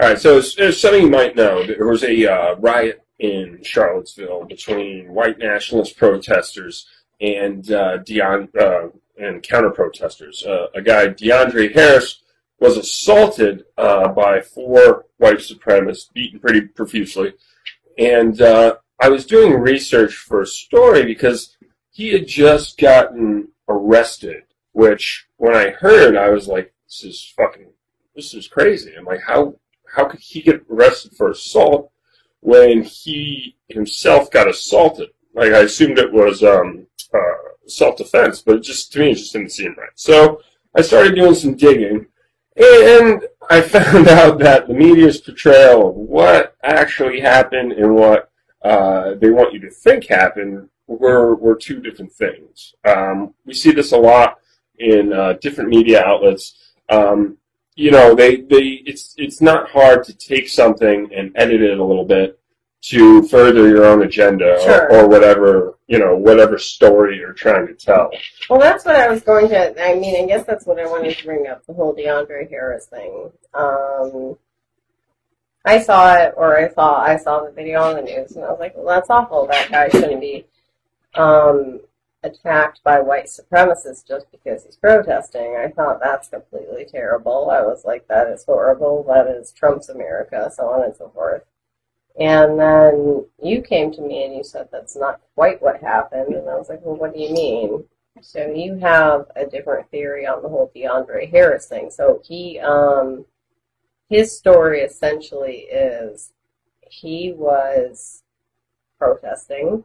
All right, so as something you might know, there was a riot in Charlottesville between white nationalist protesters and and counter protesters. A guy, DeAndre Harris, was assaulted by four white supremacists, beaten pretty profusely. And I was doing research for a story because he had just gotten arrested. Which, when I heard, I was like, this is crazy. I'm like, how could he get arrested for assault when he himself got assaulted? Like, I assumed it was self-defense, but to me, it just didn't seem right. So I started doing some digging, and I found out that the media's portrayal of what actually happened and what they want you to think happened were two different things. We see this a lot in different media outlets. It's not hard to take something and edit it a little bit to further your own agenda Sure. or whatever story you're trying to tell. Well, that's what I was going to. I mean, I guess that's what I wanted to bring up, the whole DeAndre Harris thing. I saw it, or I saw the video on the news, and I was like, well, that's awful. That guy shouldn't be attacked by white supremacists just because he's protesting. I thought that's completely terrible. I was like, that is horrible. That is Trump's America, so on and so forth. And then you came to me and you said that's not quite what happened. And I was like, well, what do you mean? So you have a different theory on the whole DeAndre Harris thing. So his story essentially is he was protesting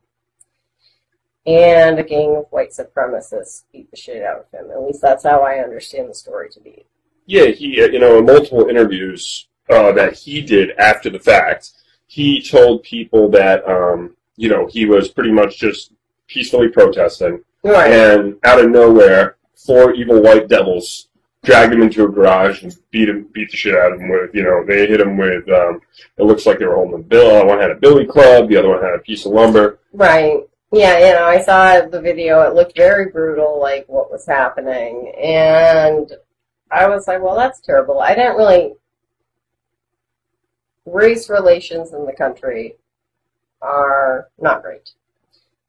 and a gang of white supremacists beat the shit out of him. At least that's how I understand the story to be. Yeah, he, in multiple interviews that he did after the fact, he told people that, he was pretty much just peacefully protesting. Right. And out of nowhere, four evil white devils dragged him into a garage and beat the shit out of him with, they hit him with, it looks like they were holding a bill. One had a billy club, the other one had a piece of lumber. Right. Yeah, I saw the video. It looked very brutal, like what was happening. And I was like, well, that's terrible. I didn't really... Race relations in the country are not great.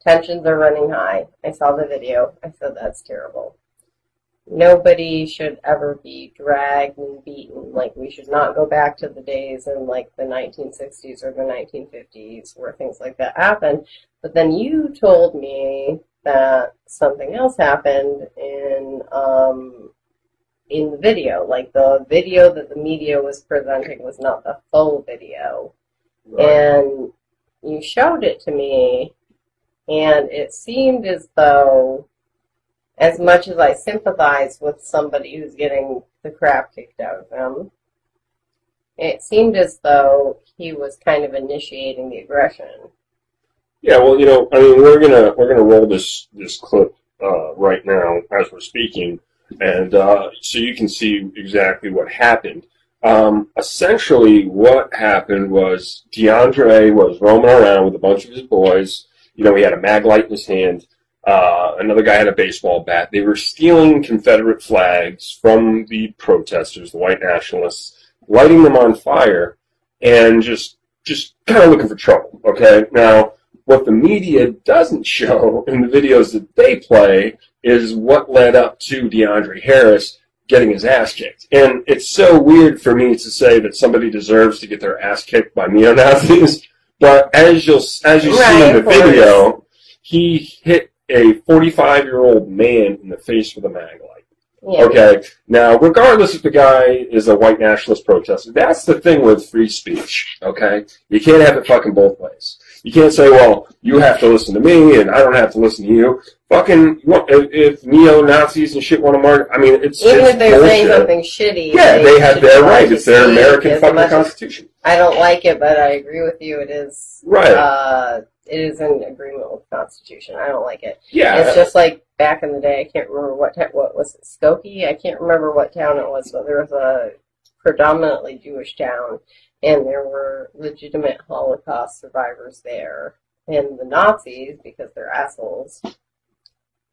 Tensions are running high. I saw the video. I said, that's terrible. Nobody should ever be dragged and beaten. Like, we should not go back to the days in, like, the 1960s or the 1950s where things like that happened. But then you told me that something else happened in the video. Like, the video that the media was presenting was not the full video. Right. And you showed it to me, and it seemed as though, as much as I sympathize with somebody who's getting the crap kicked out of them, it seemed as though he was kind of initiating the aggression. Yeah, well, we're gonna roll this clip right now as we're speaking. And so you can see exactly what happened. Essentially, what happened was DeAndre was roaming around with a bunch of his boys. He had a mag light in his hand. Another guy had a baseball bat. They were stealing Confederate flags from the protesters, the white nationalists, lighting them on fire, and just kind of looking for trouble. Okay, now what the media doesn't show in the videos that they play is what led up to DeAndre Harris getting his ass kicked. And it's so weird for me to say that somebody deserves to get their ass kicked by neo-Nazis, but as you see in the video, he hit a 45-year-old man in the face with a mag light. Yeah. Okay, now, regardless if the guy is a white nationalist protester, that's the thing with free speech, okay? You can't have it fucking both ways. You can't say, well, you have to listen to me, and I don't have to listen to you. Fucking, if neo-Nazis and shit want to mark, it's even if they're bullshit. Saying something shitty. Yeah, they have their right. It's their American fucking Constitution. I don't like it, but I agree with you. It is, right. It is in agreement with the Constitution. I don't like it. Yeah. It's just like back in the day, I can't remember what was it, Skokie? I can't remember what town it was, but there was a predominantly Jewish town, and there were legitimate Holocaust survivors there. And the Nazis, because they're assholes,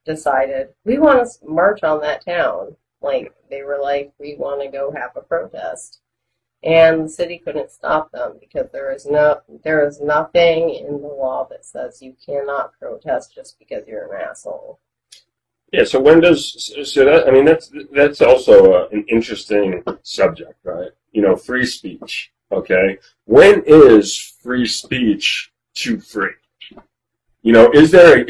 decided, we want to march on that town. Like, they were like, we want to go have a protest. And the city couldn't stop them because there is nothing in the law that says you cannot protest just because you're an asshole. Yeah, so when does that? I mean, that's also an interesting subject, right? You know, free speech. Okay, when is free speech too free? You know, is there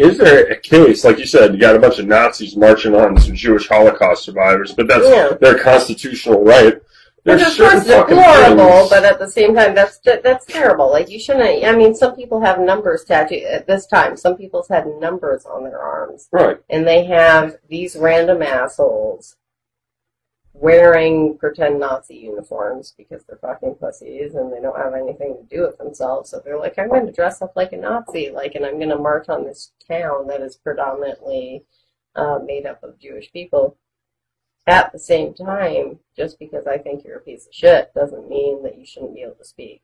a case, like you said, you got a bunch of Nazis marching on some Jewish Holocaust survivors, but that's their constitutional right. Which of course deplorable, but at the same time, that's terrible. Like, you shouldn't. I mean, some people have numbers tattooed at this time. Some people's had numbers on their arms, right? And they have these random assholes wearing pretend Nazi uniforms because they're fucking pussies and they don't have anything to do with themselves. So they're like, I'm going to dress up like a Nazi, and I'm going to march on this town that is predominantly made up of Jewish people. At the same time, just because I think you're a piece of shit doesn't mean that you shouldn't be able to speak.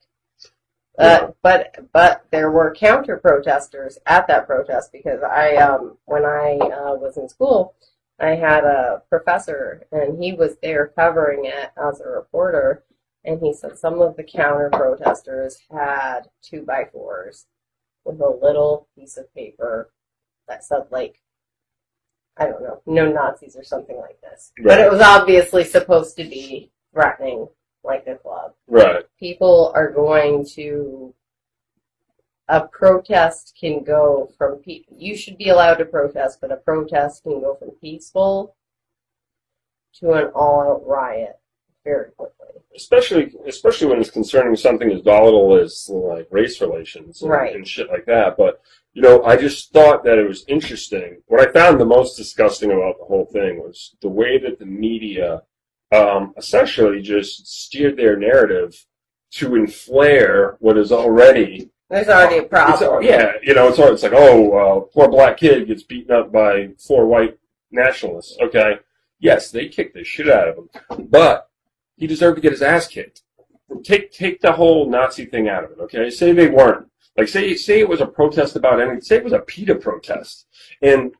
But there were counter protesters at that protest because when I was in school, I had a professor and he was there covering it as a reporter, and he said some of the counter protesters had 2x4s with a little piece of paper that said, like, I don't know, no Nazis or something like this. Right. But it was obviously supposed to be threatening, like a club. Right. People are going to... A protest can go from... You should be allowed to protest, but a protest can go from peaceful to an all-out riot very quickly. Especially when it's concerning something as volatile as, like, race relations and shit like that. But... You know, I just thought that it was interesting. What I found the most disgusting about the whole thing was the way that the media essentially just steered their narrative to inflare what is already... There's already a problem. It's like, poor black kid gets beaten up by 4 white nationalists. Okay, yes, they kicked the shit out of him, but he deserved to get his ass kicked. Take the whole Nazi thing out of it, okay? Say they weren't. Like, say it was a protest about anything. Say it was a PETA protest, and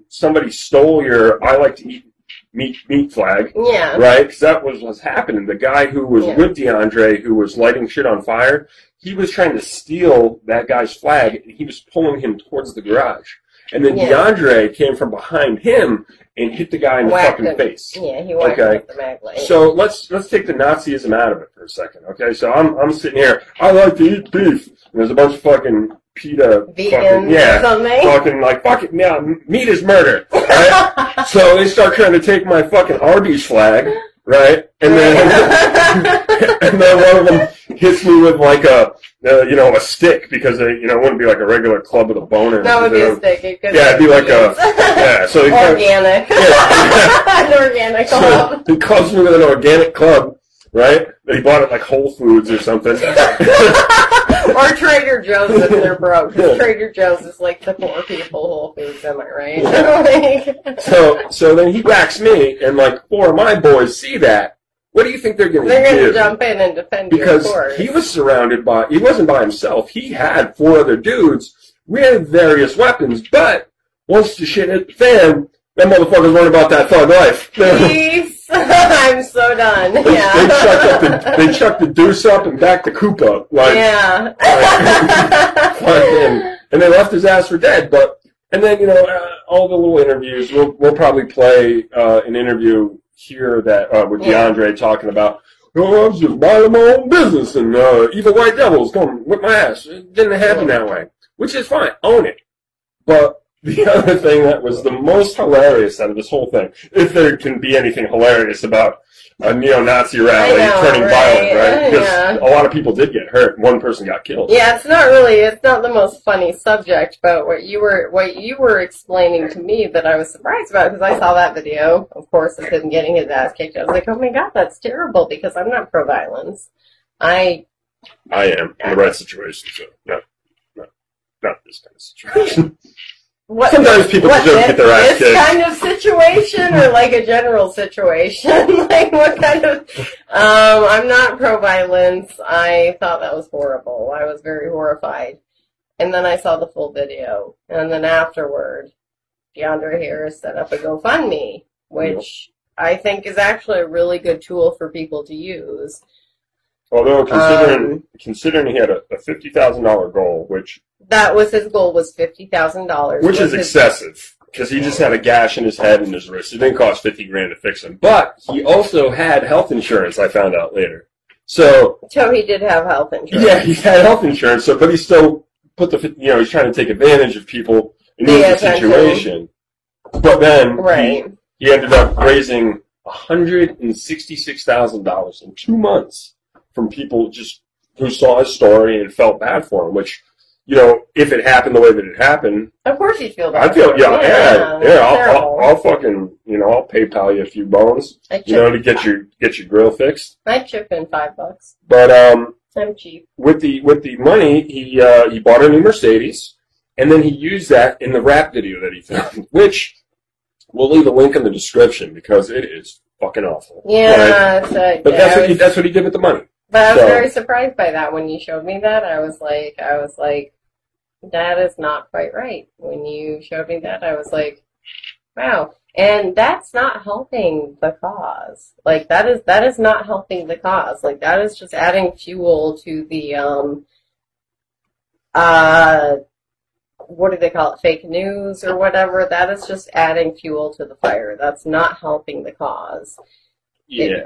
somebody stole your "I like to eat meat" flag, right? Because that was what's happening. The guy who was with DeAndre, who was lighting shit on fire, he was trying to steal that guy's flag, and he was pulling him towards the garage. And then DeAndre came from behind him and hit the guy in the fucking face. Yeah, he whacked him with the mag light. So let's take the Nazism out of it for a second, okay? So I'm sitting here. I like to eat beef. And there's a bunch of fucking PETA fucking like, fuck it, yeah, meat is murder, right? So they start trying to take my fucking Arby's flag, right? And then and then one of them hits me with like a stick because they, it wouldn't be like a regular club with a boner. That would be a stick. It'd be like so organic. An organic club. So he clubs me with an organic club, right? He bought it like Whole Foods or something. Or Trader Joe's if they're broke. Because Trader Joe's is like the poor people Whole Foods, am I right? So then he whacks me, and like 4 of my boys see that. What do you think they're going to do? They're going to jump in and defend you, of course. Because he was surrounded by, he wasn't by himself. He had 4 other dudes with various weapons, but once the shit hit the fan, them motherfuckers learned about that thug life. Peace. I'm so done. They chucked the deuce up and back the coop up. And they left his ass for dead. And then, all the little interviews, we'll probably play an interview here that with DeAndre talking about, I was just minding my own business and evil white devils come whip my ass. It didn't happen that way. Which is fine. Own it. But the other thing that was the most hilarious out of this whole thing, if there can be anything hilarious about a neo-Nazi rally turning violent, right? Because a lot of people did get hurt. 1 person got killed. Yeah, it's not the most funny subject, but what you were explaining to me that I was surprised about, because I saw that video, of course, of him getting his ass kicked. I was like, oh my god, that's terrible, because I'm not pro-violence. I am, in the right situation, so not this kind of situation. Sometimes people deserve to get their ass kicked. This kind of situation, or like a general situation? Like what kind of... I'm not pro-violence. I thought that was horrible. I was very horrified. And then I saw the full video. And then afterward, DeAndre Harris set up a GoFundMe, which I think is actually a really good tool for people to use. Although considering he had a $50,000 goal, which that was his goal, was $50,000, which is excessive because he just had a gash in his head and his wrist. It didn't cost $50,000 to fix him, but he also had health insurance. I found out later. So he did have health insurance. Yeah, he had health insurance. So, but he still put he's trying to take advantage of people in the situation. But then he ended up raising $166,000 in 2 months from people just who saw his story and felt bad for him, which, if it happened the way that it happened, of course you'd feel bad. I'd feel, I'll fucking, I'll PayPal you a few bones, to get your grill fixed. I'd chip in $5. But, I'm cheap. With the money, he bought a new Mercedes, and then he used that in the rap video that he filmed, which we'll leave a link in the description because it is fucking awful. Yeah, right? But that's what he did with the money. But I was very surprised by that when you showed me that. I was like, that is not quite right. When you showed me that, I was like, wow. And that's not helping the cause. Like, that is not helping the cause. Like, that is just adding fuel to the, what do they call it? Fake news or whatever. That is just adding fuel to the fire. That's not helping the cause. Yeah.